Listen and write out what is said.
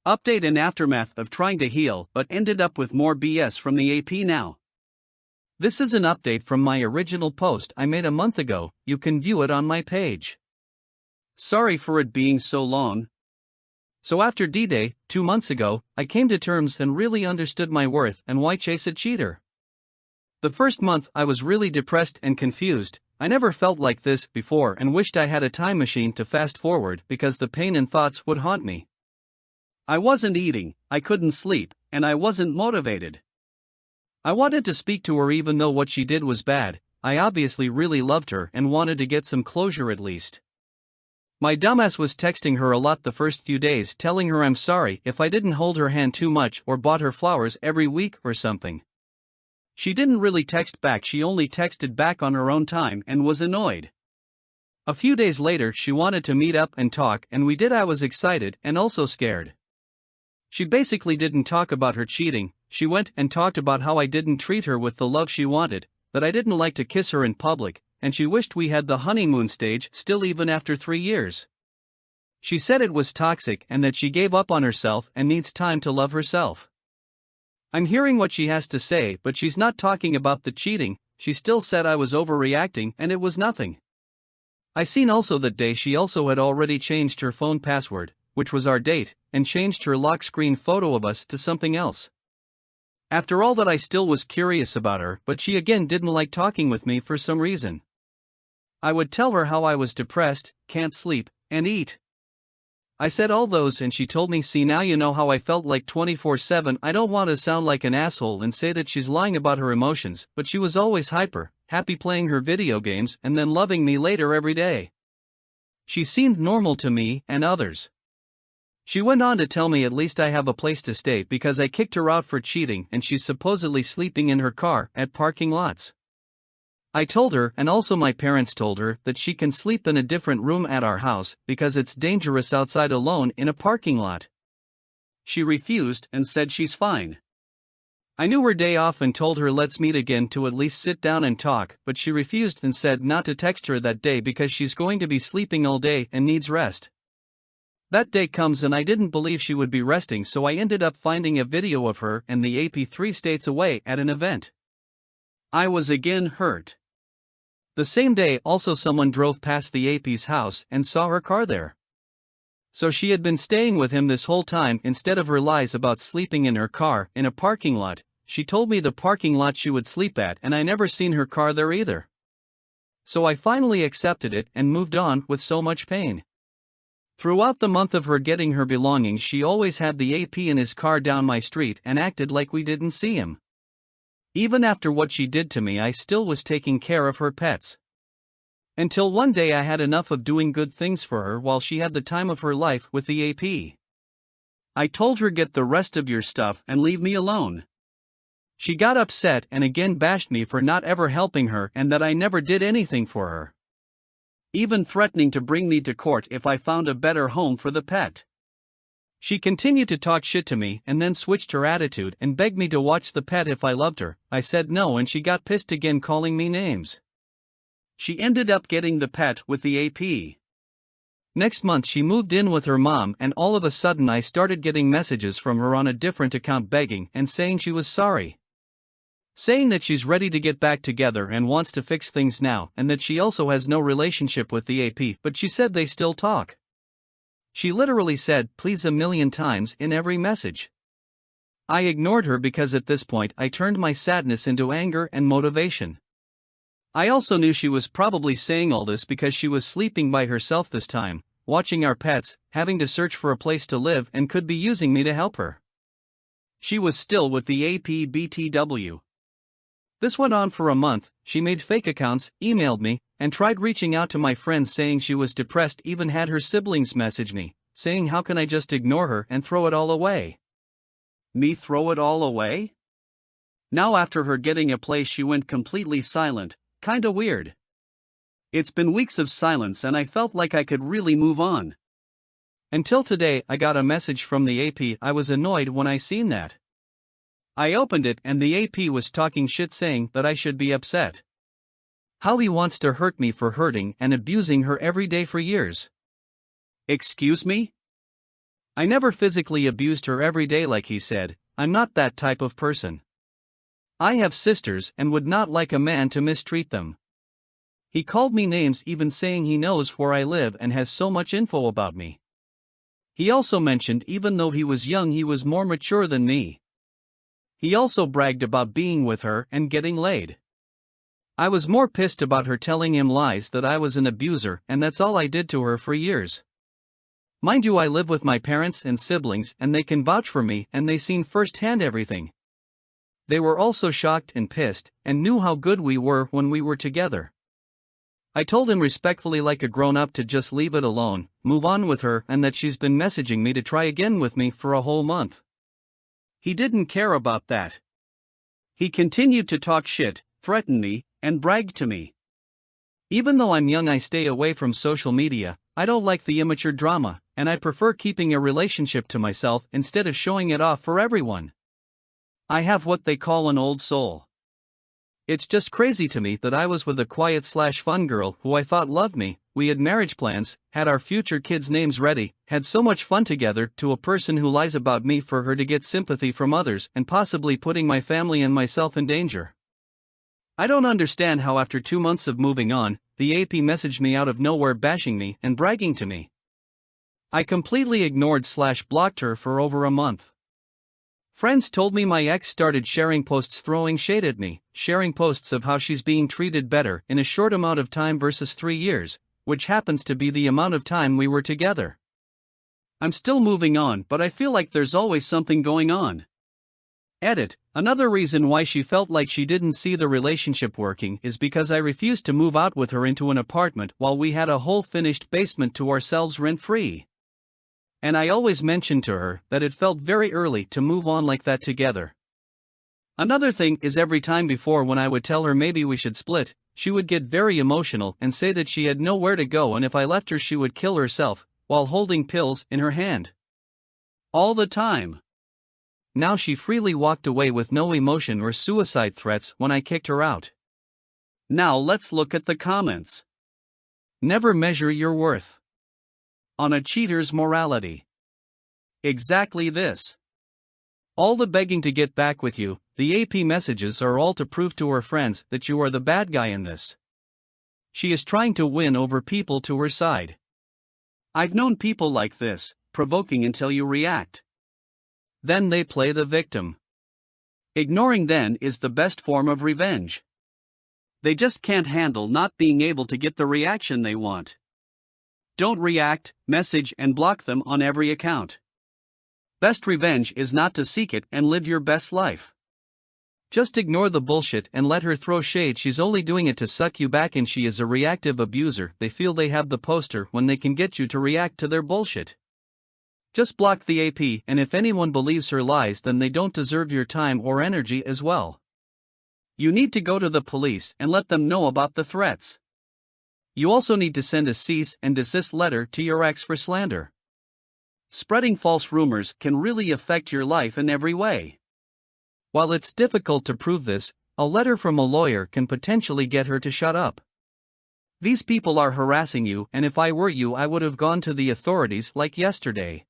Update and aftermath of trying to heal but ended up with more BS from the AP now. This is an update from my original post I made a month ago, you can view it on my page. Sorry for it being so long. So after D-Day, 2 months ago, I came to terms and really understood my worth and why chase a cheater. The first month I was really depressed and confused. I never felt like this before and wished I had a time machine to fast forward because the pain and thoughts would haunt me. I wasn't eating, I couldn't sleep, and I wasn't motivated. I wanted to speak to her even though what she did was bad. I obviously really loved her and wanted to get some closure at least. My dumbass was texting her a lot the first few days telling her I'm sorry if I didn't hold her hand too much or bought her flowers every week or something. She didn't really text back, she only texted back on her own time and was annoyed. A few days later she wanted to meet up and talk and we did. I was excited and also scared. She basically didn't talk about her cheating, she went and talked about how I didn't treat her with the love she wanted, that I didn't like to kiss her in public, and she wished we had the honeymoon stage still even after 3 years. She said it was toxic and that she gave up on herself and needs time to love herself. I'm hearing what she has to say, but she's not talking about the cheating. She still said I was overreacting and it was nothing. I seen also that day she also had already changed her phone password, which was our date, and changed her lock screen photo of us to something else. After all that I still was curious about her, but she again didn't like talking with me for some reason. I would tell her how I was depressed, can't sleep, and eat. I said all those and she told me, see now you know how I felt like 24/7. I don't want to sound like an asshole and say that she's lying about her emotions, but she was always hyper, happy playing her video games and then loving me later every day. She seemed normal to me and others. She went on to tell me at least I have a place to stay because I kicked her out for cheating and she's supposedly sleeping in her car at parking lots. I told her, and also my parents told her, that she can sleep in a different room at our house because it's dangerous outside alone in a parking lot. She refused and said she's fine. I knew her day off and told her let's meet again to at least sit down and talk, but she refused and said not to text her that day because she's going to be sleeping all day and needs rest. That day comes and I didn't believe she would be resting, so I ended up finding a video of her and the AP 3 states away at an event. I was again hurt. The same day also someone drove past the AP's house and saw her car there. So she had been staying with him this whole time. Instead of her lies about sleeping in her car in a parking lot, she told me the parking lot she would sleep at and I never seen her car there either. So I finally accepted it and moved on with so much pain. Throughout the month of her getting her belongings she always had the AP in his car down my street and acted like we didn't see him. Even after what she did to me I still was taking care of her pets. Until one day I had enough of doing good things for her while she had the time of her life with the AP. I told her get the rest of your stuff and leave me alone. She got upset and again bashed me for not ever helping her and that I never did anything for her. Even threatening to bring me to court if I found a better home for the pet. She continued to talk shit to me and then switched her attitude and begged me to watch the pet if I loved her. I said no and she got pissed again calling me names. She ended up getting the pet with the AP. Next month she moved in with her mom and all of a sudden I started getting messages from her on a different account begging and saying she was sorry. Saying that she's ready to get back together and wants to fix things now and that she also has no relationship with the AP, but she said they still talk. She literally said please a million times in every message. I ignored her because at this point I turned my sadness into anger and motivation. I also knew she was probably saying all this because she was sleeping by herself this time, watching our pets, having to search for a place to live and could be using me to help her. She was still with the AP BTW. This went on for a month. She made fake accounts, emailed me, and tried reaching out to my friends saying she was depressed, even had her siblings message me, saying how can I just ignore her and throw it all away? Me throw it all away? Now after her getting a place she went completely silent, kinda weird. It's been weeks of silence and I felt like I could really move on. Until today I got a message from the AP. I was annoyed when I seen that. I opened it and the AP was talking shit saying that I should be upset. How he wants to hurt me for hurting and abusing her every day for years. Excuse me? I never physically abused her every day like he said. I'm not that type of person. I have sisters and would not like a man to mistreat them. He called me names, even saying he knows where I live and has so much info about me. He also mentioned even though he was young he was more mature than me. He also bragged about being with her and getting laid. I was more pissed about her telling him lies that I was an abuser, and that's all I did to her for years. Mind you, I live with my parents and siblings and they can vouch for me and they seen firsthand everything. They were also shocked and pissed and knew how good we were when we were together. I told him respectfully like a grown-up to just leave it alone, move on with her, and that she's been messaging me to try again with me for a whole month. He didn't care about that. He continued to talk shit, threaten me, and brag to me. Even though I'm young I stay away from social media. I don't like the immature drama, and I prefer keeping a relationship to myself instead of showing it off for everyone. I have what they call an old soul. It's just crazy to me that I was with a quiet/fun girl who I thought loved me, we had marriage plans, had our future kids' names ready, had so much fun together, to a person who lies about me for her to get sympathy from others and possibly putting my family and myself in danger. I don't understand how after 2 months of moving on, the AP messaged me out of nowhere bashing me and bragging to me. I completely ignored/blocked her for over a month. Friends told me my ex started sharing posts throwing shade at me, sharing posts of how she's being treated better in a short amount of time versus 3 years, which happens to be the amount of time we were together. I'm still moving on, but I feel like there's always something going on. Edit. Another reason why she felt like she didn't see the relationship working is because I refused to move out with her into an apartment while we had a whole finished basement to ourselves rent-free. And I always mentioned to her that it felt very early to move on like that together. Another thing is every time before when I would tell her maybe we should split, she would get very emotional and say that she had nowhere to go and if I left her she would kill herself, while holding pills in her hand. All the time. Now she freely walked away with no emotion or suicide threats when I kicked her out. Now let's look at the comments. Never measure your worth on a cheater's morality. Exactly this. All the begging to get back with you, the AP messages are all to prove to her friends that you are the bad guy in this. She is trying to win over people to her side. I've known people like this, provoking until you react. Then they play the victim. Ignoring then is the best form of revenge. They just can't handle not being able to get the reaction they want. Don't react, message and block them on every account. Best revenge is not to seek it and live your best life. Just ignore the bullshit and let her throw shade. She's only doing it to suck you back and she is a reactive abuser. They feel they have the poster when they can get you to react to their bullshit. Just block the AP, and if anyone believes her lies then they don't deserve your time or energy as well. You need to go to the police and let them know about the threats. You also need to send a cease and desist letter to your ex for slander. Spreading false rumors can really affect your life in every way. While it's difficult to prove this, a letter from a lawyer can potentially get her to shut up. These people are harassing you, and if I were you I would have gone to the authorities like yesterday.